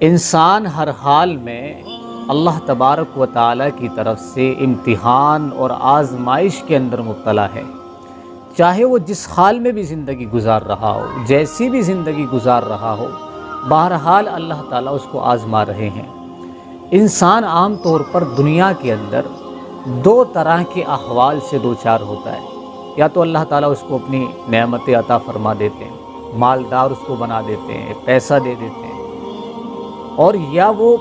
انسان ہر حال میں اللہ تبارک و تعالیٰ کی طرف سے امتحان اور آزمائش کے اندر مبتلا ہے، چاہے وہ جس حال میں بھی زندگی گزار رہا ہو، جیسی بھی زندگی گزار رہا ہو، بہرحال اللہ تعالیٰ اس کو آزما رہے ہیں۔ انسان عام طور پر دنیا کے اندر دو طرح کے احوال سے دوچار ہوتا ہے، یا تو اللہ تعالیٰ اس کو اپنی نعمتیں عطا فرما دیتے ہیں، مالدار اس کو بنا دیتے ہیں، پیسہ دے دیتے ہیں، اور یا وہ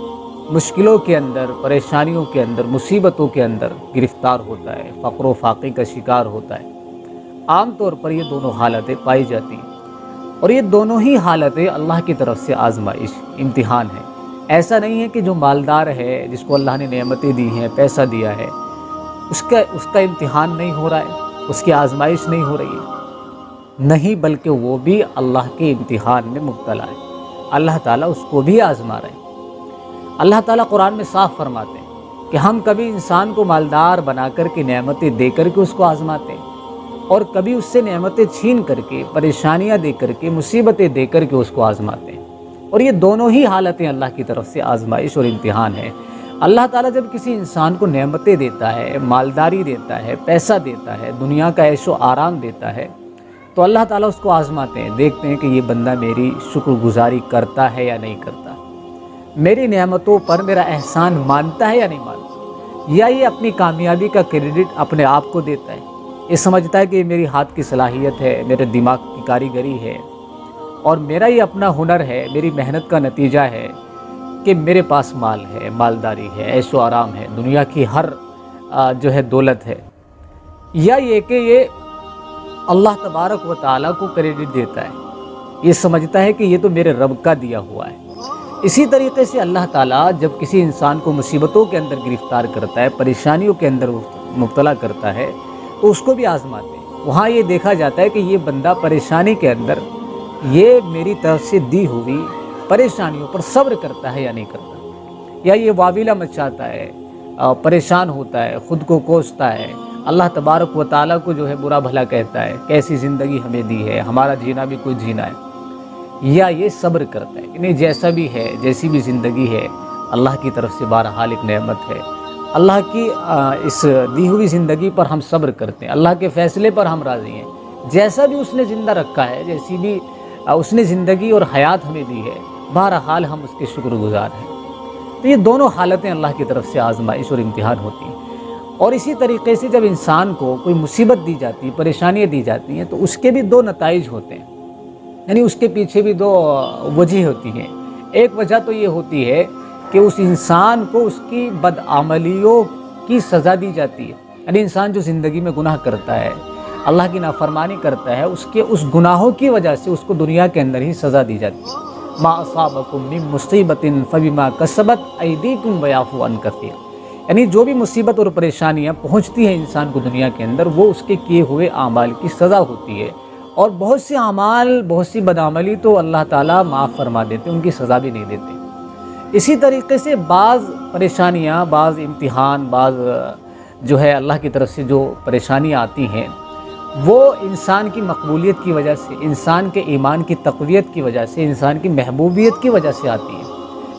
مشکلوں کے اندر، پریشانیوں کے اندر، مصیبتوں کے اندر گرفتار ہوتا ہے، فقر و فاقے کا شکار ہوتا ہے۔ عام طور پر یہ دونوں حالتیں پائی جاتی ہیں، اور یہ دونوں ہی حالتیں اللہ کی طرف سے آزمائش، امتحان ہے۔ ایسا نہیں ہے کہ جو مالدار ہے، جس کو اللہ نے نعمتیں دی ہیں، پیسہ دیا ہے، اس کا امتحان نہیں ہو رہا ہے، اس کی آزمائش نہیں ہو رہی ہے، نہیں، بلکہ وہ بھی اللہ کے امتحان میں مبتلا ہے۔ اللہ تعالیٰ اس کو بھی آزما رہے ہیں۔ اللہ تعالیٰ قرآن میں صاف فرماتے ہیں کہ ہم کبھی انسان کو مالدار بنا کر کے نعمتیں دے کر کے اس کو آزماتے ہیں، اور کبھی اس سے نعمتیں چھین کر کے، پریشانیاں دے کر کے، مصیبتیں دے کر کے اس کو آزماتے ہیں، اور یہ دونوں ہی حالتیں اللہ کی طرف سے آزمائش اور امتحان ہے۔ اللہ تعالیٰ جب کسی انسان کو نعمتیں دیتا ہے، مالداری دیتا ہے، پیسہ دیتا ہے، دنیا کا عیش و آرام دیتا ہے، تو اللہ تعالیٰ اس کو آزماتے ہیں، دیکھتے ہیں کہ یہ بندہ میری شکر گزاری کرتا ہے یا نہیں کرتا، میری نعمتوں پر میرا احسان مانتا ہے یا نہیں مانتا، یا یہ اپنی کامیابی کا کریڈٹ اپنے آپ کو دیتا ہے، یہ سمجھتا ہے کہ یہ میری ہاتھ کی صلاحیت ہے، میرے دماغ کی کاریگری ہے، اور میرا یہ اپنا ہنر ہے، میری محنت کا نتیجہ ہے کہ میرے پاس مال ہے، مالداری ہے، عیش و آرام ہے، دنیا کی ہر جو ہے دولت ہے، یا یہ کہ یہ اللہ تبارک و تعالیٰ کو کریڈٹ دیتا ہے، یہ سمجھتا ہے کہ یہ تو میرے رب کا دیا ہوا ہے۔ اسی طریقے سے اللہ تعالیٰ جب کسی انسان کو مصیبتوں کے اندر گرفتار کرتا ہے، پریشانیوں کے اندر مبتلا کرتا ہے، تو اس کو بھی آزماتے ہیں۔ وہاں یہ دیکھا جاتا ہے کہ یہ بندہ پریشانی کے اندر یہ میری طرف سے دی ہوئی پریشانیوں پر صبر کرتا ہے یا نہیں کرتا، یا یہ واویلا مچاتا ہے، پریشان ہوتا ہے، خود کو کوستا ہے، اللہ تبارک و تعالیٰ کو جو ہے برا بھلا کہتا ہے، کیسی زندگی ہمیں دی ہے، ہمارا جینا بھی کوئی جینا ہے، یا یہ صبر کرتا ہے کہ نہیں، جیسا بھی ہے، جیسی بھی زندگی ہے، اللہ کی طرف سے بہرحال ایک نعمت ہے، اللہ کی اس دی ہوئی زندگی پر ہم صبر کرتے ہیں، اللہ کے فیصلے پر ہم راضی ہیں، جیسا بھی اس نے زندہ رکھا ہے، جیسی بھی اس نے زندگی اور حیات ہمیں دی ہے، بہرحال ہم اس کے شکر گزار ہیں۔ تو یہ دونوں حالتیں اللہ کی طرف سے آزمائش اور امتحان ہوتی ہیں۔ اور اسی طریقے سے جب انسان کو کوئی مصیبت دی جاتی ہے، پریشانیاں دی جاتی ہیں، تو اس کے بھی دو نتائج ہوتے ہیں، یعنی اس کے پیچھے بھی دو وجہ ہوتی ہیں۔ ایک وجہ تو یہ ہوتی ہے کہ اس انسان کو اس کی بدعملیوں کی سزا دی جاتی ہے، یعنی انسان جو زندگی میں گناہ کرتا ہے، اللہ کی نافرمانی کرتا ہے، اس گناہوں کی وجہ سے اس کو دنیا کے اندر ہی سزا دی جاتی ہے۔ ما اصابکم من مصیبت فبما کسبت ایدیکم ویعفو عن کثیر، یعنی جو بھی مصیبت اور پریشانیاں پہنچتی ہیں انسان کو دنیا کے اندر، وہ اس کے کیے ہوئے اعمال کی سزا ہوتی ہے، اور بہت سے اعمال، بہت سی بدعملی تو اللہ تعالیٰ معاف فرما دیتے، ان کی سزا بھی نہیں دیتے۔ اسی طریقے سے بعض پریشانیاں، بعض امتحان، بعض جو ہے اللہ کی طرف سے جو پریشانیاں آتی ہیں، وہ انسان کی مقبولیت کی وجہ سے، انسان کے ایمان کی تقویت کی وجہ سے، انسان کی محبوبیت کی وجہ سے آتی ہیں۔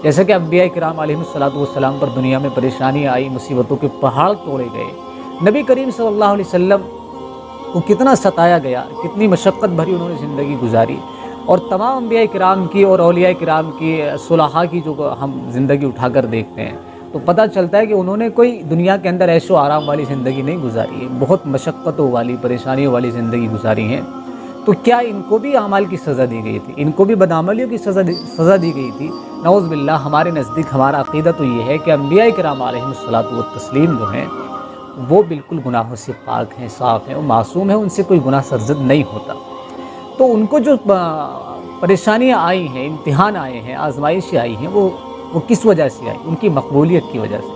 جیسا کہ انبیاء کرام علیہ السلام پر دنیا میں پریشانیاں آئی، مصیبتوں کے پہاڑ توڑے گئے، نبی کریم صلی اللہ علیہ وسلم کو کتنا ستایا گیا، کتنی مشقت بھری انہوں نے زندگی گزاری، اور تمام انبیاء کرام کی اور اولیاء کرام کی، صلحاء کی جو ہم زندگی اٹھا کر دیکھتے ہیں، تو پتہ چلتا ہے کہ انہوں نے کوئی دنیا کے اندر عیش و آرام والی زندگی نہیں گزاری ہے، بہت مشقتوں والی، پریشانیوں والی زندگی گزاری ہیں۔ تو کیا ان کو بھی اعمال کی سزا دی گئی تھی؟ ان کو بھی بدعملیوں کی سزا دی گئی تھی؟ نعوذ باللہ، ہمارے نزدیک ہمارا عقیدہ تو یہ ہے کہ انبیاء کرام علیہ الصلوۃ والتسلیم جو ہیں وہ بالکل گناہوں سے پاک ہیں، صاف ہیں، وہ معصوم ہیں، ان سے کوئی گناہ سرزد نہیں ہوتا۔ تو ان کو جو پریشانیاں آئی ہیں، امتحان آئے ہیں، آزمائشیں آئی ہیں، وہ کس وجہ سے آئی؟ ان کی مقبولیت کی وجہ سے۔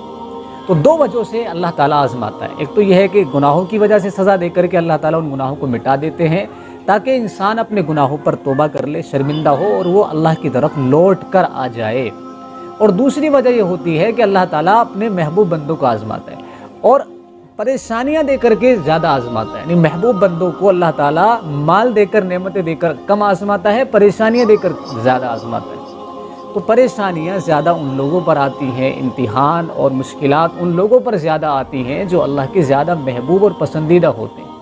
تو دو وجہوں سے اللہ تعالیٰ آزماتا ہے۔ ایک تو یہ ہے کہ گناہوں کی وجہ سے سزا دے کر کے اللہ تعالیٰ ان گناہوں کو مٹا دیتے ہیں، تاکہ انسان اپنے گناہوں پر توبہ کر لے، شرمندہ ہو، اور وہ اللہ کی طرف لوٹ کر آ جائے۔ اور دوسری وجہ یہ ہوتی ہے کہ اللہ تعالیٰ اپنے محبوب بندوں کو آزماتا ہے، اور پریشانیاں دے کر کے زیادہ آزماتا ہے، یعنی محبوب بندوں کو اللہ تعالیٰ مال دے کر، نعمتیں دے کر کم آزماتا ہے، پریشانیاں دے کر زیادہ آزماتا ہے۔ تو پریشانیاں زیادہ ان لوگوں پر آتی ہیں، امتحان اور مشکلات ان لوگوں پر زیادہ آتی ہیں جو اللہ کے زیادہ محبوب اور پسندیدہ ہوتے ہیں۔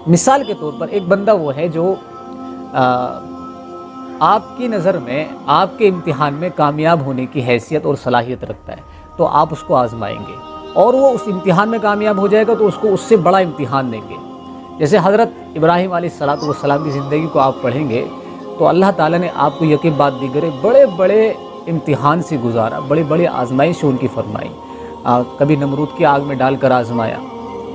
مثال کے طور پر ایک بندہ وہ ہے جو آپ کی نظر میں آپ کے امتحان میں کامیاب ہونے کی حیثیت اور صلاحیت رکھتا ہے، تو آپ اس کو آزمائیں گے اور وہ اس امتحان میں کامیاب ہو جائے گا تو اس کو اس سے بڑا امتحان دیں گے۔ جیسے حضرت ابراہیم علیہ السلام کی زندگی کو آپ پڑھیں گے تو اللہ تعالیٰ نے آپ کو یقین بات دیگر بڑے بڑے امتحان سے گزارا، بڑے بڑے آزمائشیں ان کی فرمائی۔ کبھی نمرود کی آگ میں ڈال کر آزمایا،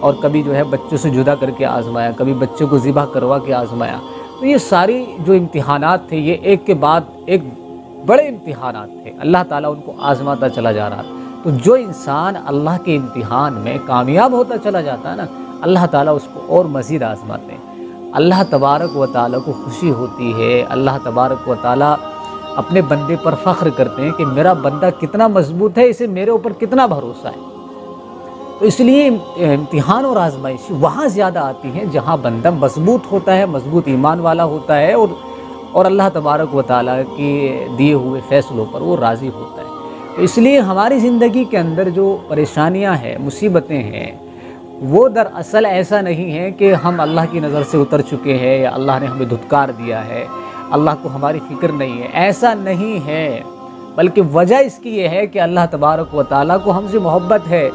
اور کبھی جو ہے بچوں سے جدا کر کے آزمایا، کبھی بچوں کو ذبح کروا کے آزمایا۔ تو یہ ساری جو امتحانات تھے یہ ایک کے بعد ایک بڑے امتحانات تھے، اللہ تعالیٰ ان کو آزماتا چلا جا رہا تھا۔ تو جو انسان اللہ کے امتحان میں کامیاب ہوتا چلا جاتا ہے نا، اللہ تعالیٰ اس کو اور مزید آزماتے ہیں۔ اللہ تبارک و تعالیٰ کو خوشی ہوتی ہے، اللہ تبارک و تعالیٰ اپنے بندے پر فخر کرتے ہیں کہ میرا بندہ کتنا مضبوط ہے، اسے میرے اوپر کتنا بھروسہ ہے۔ تو اس لیے امتحان اور آزمائش وہاں زیادہ آتی ہیں جہاں بندہ مضبوط ہوتا ہے، مضبوط ایمان والا ہوتا ہے، اور اللہ تبارک و تعالیٰ کے دیے ہوئے فیصلوں پر وہ راضی ہوتا ہے۔ تو اس لیے ہماری زندگی کے اندر جو پریشانیاں ہیں، مصیبتیں ہیں، وہ دراصل ایسا نہیں ہے کہ ہم اللہ کی نظر سے اتر چکے ہیں یا اللہ نے ہمیں دھتکار دیا ہے، اللہ کو ہماری فکر نہیں ہے، ایسا نہیں ہے، بلکہ وجہ اس کی یہ ہے کہ اللہ تبارک و تعالیٰ کو ہم سے محبت ہے،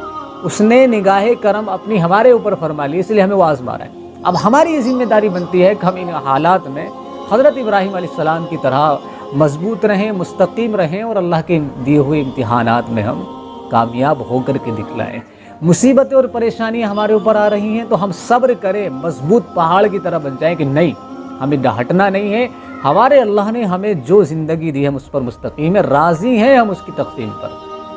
اس نے نگاہ کرم اپنی ہمارے اوپر فرما لی، اس لیے ہمیں وہ آزما رہا ہے۔ اب ہماری یہ ذمہ داری بنتی ہے کہ ہم ان حالات میں حضرت ابراہیم علیہ السلام کی طرح مضبوط رہیں، مستقیم رہیں، اور اللہ کے دیے ہوئے امتحانات میں ہم کامیاب ہو کر کے دکھلائیں۔ مصیبتیں اور پریشانیاں ہمارے اوپر آ رہی ہیں تو ہم صبر کریں، مضبوط پہاڑ کی طرح بن جائیں کہ نہیں، ہمیں ہٹنا نہیں ہے، ہمارے اللہ نے ہمیں جو زندگی دی ہے ہم اس پر مستقیم ہیں، راضی ہیں ہم اس کی تقسیم پر،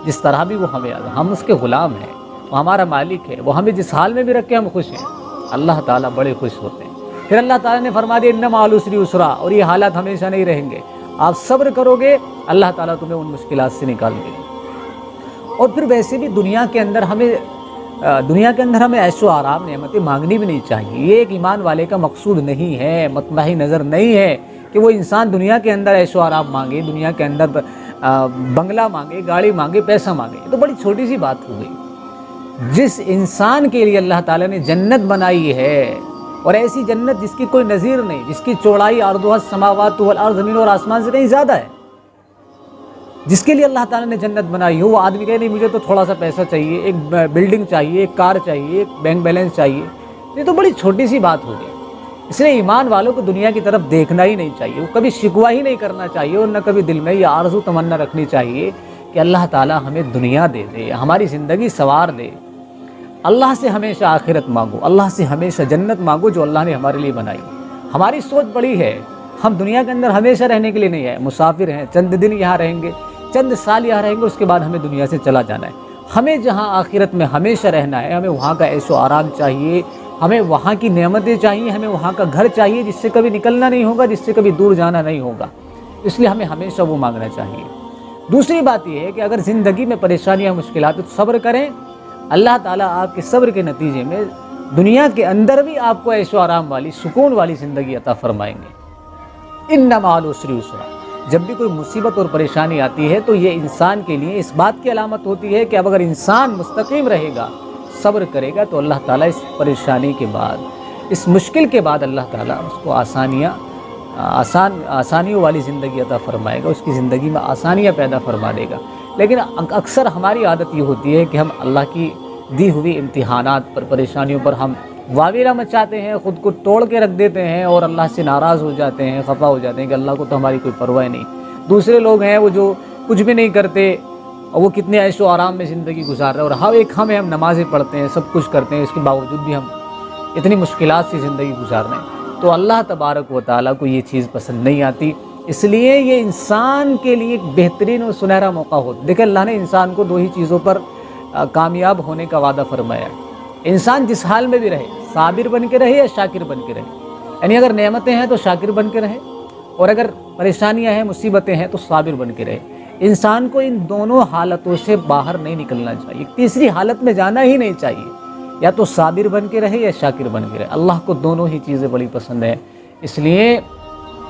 جس طرح بھی وہ ہمیں، ہم اس کے غلام ہیں، وہ ہمارا مالک ہے، وہ ہمیں جس حال میں بھی رکھے ہم خوش ہیں۔ اللہ تعالیٰ بڑے خوش ہوتے ہیں۔ پھر اللہ تعالیٰ نے فرما دیا ان مع العسر یسرا، اور یہ حالات ہمیشہ نہیں رہیں گے، آپ صبر کرو گے اللہ تعالیٰ تمہیں ان مشکلات سے نکال دے گا۔ اور پھر ویسے بھی دنیا کے اندر ہمیں عیش و آرام نعمتیں مانگنی بھی نہیں چاہیے۔ یہ ایک ایمان والے کا مقصود نہیں ہے، مطمئن نظر نہیں ہے کہ وہ انسان دنیا کے اندر عیش و آرام مانگے، دنیا کے اندر بنگلہ مانگے، گاڑی مانگے، پیسہ مانگے۔ یہ تو بڑی چھوٹی سی بات ہو گئی۔ جس انسان کے لیے اللہ تعالیٰ نے جنت بنائی ہے، اور ایسی جنت جس کی کوئی نظیر نہیں، جس کی چوڑائی عرضها السماوات والارض، زمین اور آسمان سے کہیں زیادہ ہے، جس کے لیے اللہ تعالیٰ نے جنت بنائی ہو، وہ آدمی کہے نہیں مجھے تو تھوڑا سا پیسہ چاہیے، ایک بلڈنگ چاہیے، ایک کار چاہیے، ایک بینک بیلنس چاہیے، یہ تو بڑی چھوٹی سی بات ہو گئی۔ اس لیے ایمان والوں کو دنیا کی طرف دیکھنا ہی نہیں چاہیے، وہ کبھی شکوہ ہی نہیں کرنا چاہیے، اور نہ کبھی دل میں یہ آرزو تمنا رکھنی چاہیے کہ اللہ تعالیٰ ہمیں دنیا دے دے، ہماری زندگی سنوار دے۔ اللہ سے ہمیشہ آخرت مانگو، اللہ سے ہمیشہ جنت مانگو جو اللہ نے ہمارے لیے بنائی۔ ہماری سوچ بڑی ہے، ہم دنیا کے اندر ہمیشہ رہنے کے لیے نہیں ہے، مسافر ہیں، چند دن یہاں رہیں گے، چند سال یہاں رہیں گے، اس کے بعد ہمیں دنیا سے چلا جانا ہے۔ ہمیں جہاں آخرت میں ہمیشہ رہنا ہے، ہمیں وہاں کا عیش و آرام چاہیے، ہمیں وہاں کی نعمتیں چاہیے، ہمیں وہاں کا گھر چاہیے جس سے کبھی نکلنا نہیں ہوگا، جس سے کبھی دور جانا نہیں ہوگا، اس لیے ہمیں ہمیشہ وہ مانگنا چاہیے۔ دوسری بات یہ ہے کہ اگر زندگی میں پریشانیاں مشکلات تو صبر کریں، اللہ تعالیٰ آپ کے صبر کے نتیجے میں دنیا کے اندر بھی آپ کو عیش و آرام والی، سکون والی زندگی عطا فرمائیں گے۔ ان مع العسر یسرا، جب بھی کوئی مصیبت اور پریشانی آتی ہے تو یہ انسان کے لیے اس بات کی علامت ہوتی ہے کہ اب اگر انسان مستقیم رہے گا، صبر کرے گا، تو اللہ تعالیٰ اس پریشانی کے بعد، اس مشکل کے بعد اللہ تعالیٰ اس کو آسانیوں والی زندگی عطا فرمائے گا، اس کی زندگی میں آسانیاں پیدا فرما دے گا۔ لیکن اکثر ہماری عادت یہ ہوتی ہے کہ ہم اللہ کی دی ہوئی امتحانات پر، پریشانیوں پر ہم واویلا مچاتے ہیں، خود کو توڑ کے رکھ دیتے ہیں، اور اللہ سے ناراض ہو جاتے ہیں، خفا ہو جاتے ہیں کہ اللہ کو تو ہماری کوئی پرواہ نہیں۔ دوسرے لوگ ہیں وہ جو کچھ بھی نہیں کرتے، اور وہ کتنے عیش و آرام میں زندگی گزار رہے ہیں، اور ہم نمازیں پڑھتے ہیں، سب کچھ کرتے ہیں، اس کے باوجود بھی ہم اتنی مشکلات سے زندگی گزار رہے ہیں۔ تو اللہ تبارک و تعالیٰ کو یہ چیز پسند نہیں آتی، اس لیے یہ انسان کے لیے ایک بہترین اور سنہرا موقع ہوتا ہے۔ دیکھیں اللہ نے انسان کو دو ہی چیزوں پر کامیاب ہونے کا وعدہ فرمایا ہے۔ انسان جس حال میں بھی رہے، صابر بن کے رہے یا شاکر بن کے رہے، یعنی اگر نعمتیں ہیں تو شاکر بن کے رہے، اور اگر پریشانیاں ہیں، مصیبتیں ہیں تو صابر بن کے رہے۔ انسان کو ان دونوں حالتوں سے باہر نہیں نکلنا چاہیے، تیسری حالت میں جانا ہی نہیں چاہیے، یا تو صابر بن کے رہے یا شاکر بن کے رہے۔ اللہ کو دونوں ہی چیزیں بڑی پسند ہیں، اس لیے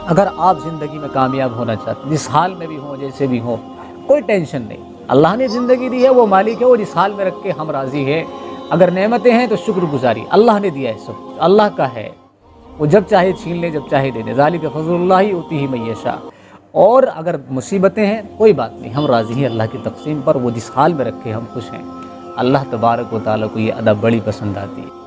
اگر آپ زندگی میں کامیاب ہونا چاہتے ہیں، جس حال میں بھی ہوں جیسے بھی ہوں، کوئی ٹینشن نہیں، اللہ نے زندگی دی ہے، وہ مالک ہے، وہ جس حال میں رکھ کے ہم راضی ہے۔ اگر نعمتیں ہیں تو شکر گزاری، اللہ نے دیا ہے، سب کچھ اللہ کا ہے، وہ جب چاہے چھین لے، جب چاہے دے دے، ذالک فضل اللہ یؤتیہ من یشاء۔ اور اگر مصیبتیں ہیں کوئی بات نہیں، ہم راضی ہیں اللہ کی تقسیم پر، وہ جس حال میں رکھے ہم خوش ہیں۔ اللہ تبارک و تعالیٰ کو یہ ادا بڑی پسند آتی ہے۔